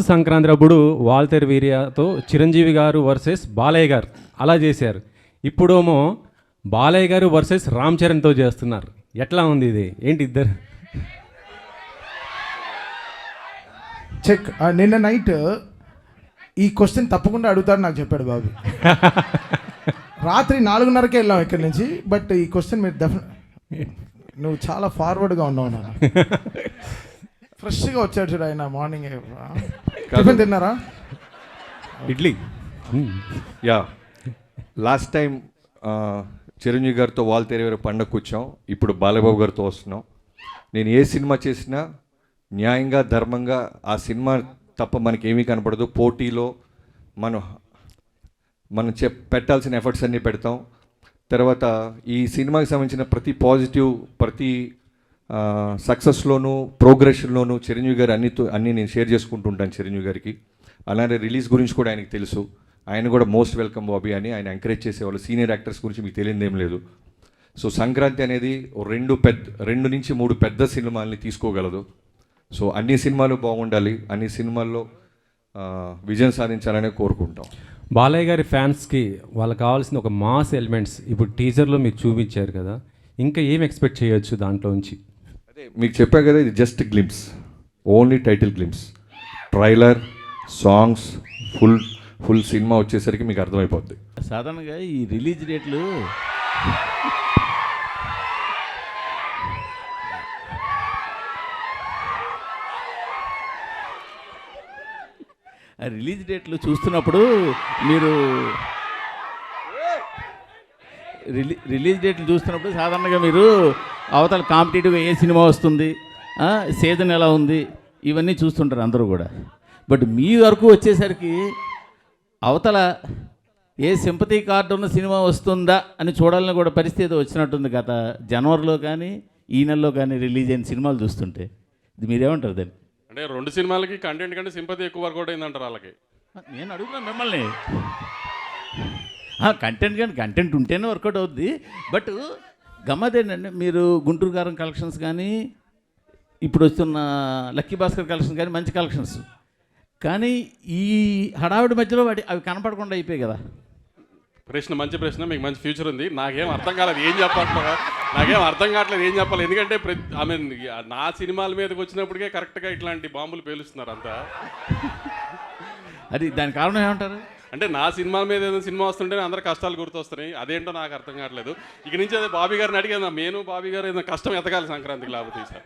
Last Sankranti అప్పుడు వాల్తేరు వీర్యతో చిరంజీవి గారు versus Balayya గారు అలా చేశారు. ఇప్పుడేమో బాలయ్య గారు వర్సెస్ రామ్ చరణ్తో చేస్తున్నారు. ఎట్లా ఉంది ఇది? ఏంటి ఇద్దరు? చెక్. నిన్న నైట్ ఈ క్వశ్చన్ తప్పకుండా అడుగుతాడు నాకు చెప్పాడు బాబు. రాత్రి 4:30కే వెళ్ళాం ఇక్కడి నుంచి. బట్ ఈ క్వశ్చన్ మీరు నువ్వు చాలా ఫార్వర్డ్గా ఉన్నావు నాన్న. ఫ్రెష్గా వచ్చాడు చూడు ఆయన. మార్నింగ్ టిఫిన్ తిన్నారా? Idli. Yeah, last time Chiranjeevi గారితో వాల్తేరు పండగ కూర్చాం. ఇప్పుడు బాలబాబు గారితో వస్తున్నాం. నేను ఏ సినిమా చేసినా న్యాయంగా ధర్మంగా ఆ సినిమా తప్ప మనకేమీ కనపడదు. పోటీలో మనం పెట్టాల్సిన ఎఫర్ట్స్ అన్నీ పెడతాం. తర్వాత ఈ సినిమాకి సంబంధించిన ప్రతి పాజిటివ్, ప్రతి సక్సెస్లోనూ ప్రోగ్రెషన్లోనూ చిరంజీవి గారు అన్నీ నేను షేర్ చేసుకుంటూ ఉంటాను చిరంజీవి గారికి. అలానే రిలీజ్ గురించి కూడా ఆయనకు తెలుసు. ఆయన కూడా మోస్ట్ వెల్కమ్ బాబీ అని ఆయన ఎంకరేజ్ చేసేవాళ్ళు. సీనియర్ యాక్టర్స్ గురించి మీకు తెలియదు ఏం లేదు. సో సంక్రాంతి అనేది 2 నుంచి 3 పెద్ద సినిమాల్ని తీసుకోగలదు. సో అన్ని సినిమాలు బాగుండాలి, అన్ని సినిమాల్లో విజయం సాధించాలనే కోరుకుంటాం. బాలయ్య గారి ఫ్యాన్స్కి వాళ్ళకి కావాల్సిన ఒక మాస్ ఎలిమెంట్స్ ఇప్పుడు టీజర్లో మీరు చూపించారు కదా, ఇంకా ఏం ఎక్స్పెక్ట్ చేయొచ్చు దాంట్లో నుంచి? అదే మీకు చెప్పా కదా, ఇది just glimpse, only title glimpse. Trailer, songs, full cinema వచ్చేసరికి మీకు అర్థమైపోద్ది. సాధారణంగా ఈ రిలీజ్ డేట్లు చూస్తున్నప్పుడు మీరు రిలీజ్ డేట్లు చూస్తున్నప్పుడు సాధారణంగా మీరు అవతల కాంపిటేటివ్గా ఏ సినిమా వస్తుంది, సీజన్ ఎలా ఉంది, ఇవన్నీ చూస్తుంటారు అందరూ కూడా. బట్ మీ వరకు వచ్చేసరికి అవతల ఏ సింపతి కార్డు ఉన్న సినిమా వస్తుందా అని చూడాలని కూడా పరిస్థితి వచ్చినట్టుంది. గత జనవరిలో కానీ ఈ నెలలో కానీ రిలీజ్ అయిన సినిమాలు చూస్తుంటే ఇది మీరేమంటారు దాన్ని? అంటే 2 సినిమాలకి కంటెంట్ కంటే సింపతి ఎక్కువ వర్కౌట్ అయిందంటారు వాళ్ళకి. నేను అడుగుతున్నాను మిమ్మల్ని. కంటెంట్ ఉంటేనే వర్కౌట్ అవుద్ది. బట్ గమ్మతేంటంటే మీరు గుంటూరు గారం కలెక్షన్స్ కానీ ఇప్పుడు వస్తున్న లక్కీ భాస్కర్ కలెక్షన్స్ కానీ మంచి కలెక్షన్స్, కానీ ఈ హడావిడి మధ్యలో అవి కనపడకుండా అయిపోయాయి కదా. మంచి ప్రశ్న. మీకు మంచి ఫ్యూచర్ ఉంది. నాకేం అర్థం కాలేదు ఏం కావట్లేదు ఏం చెప్పాలి. ఎందుకంటే నా సినిమాల మీదకి వచ్చినప్పటికే కరెక్ట్గా ఇట్లాంటి బాంబులు పేలుస్తున్నారు అంతా. అది దాని కారణం ఏమంటారు? అంటే నా సినిమాల మీద ఏదైనా సినిమా వస్తుంటే అందరు కష్టాలు గుర్తొస్తున్నాయి. అదేంటో నాకు అర్థం కావట్లేదు. ఇక నుంచి అదే బాబీ గారిని అడిగాను, నేను బాబీ గారు ఏదైనా కష్టం ఎతకాలి సంక్రాంతికి లేకపోతే సార్.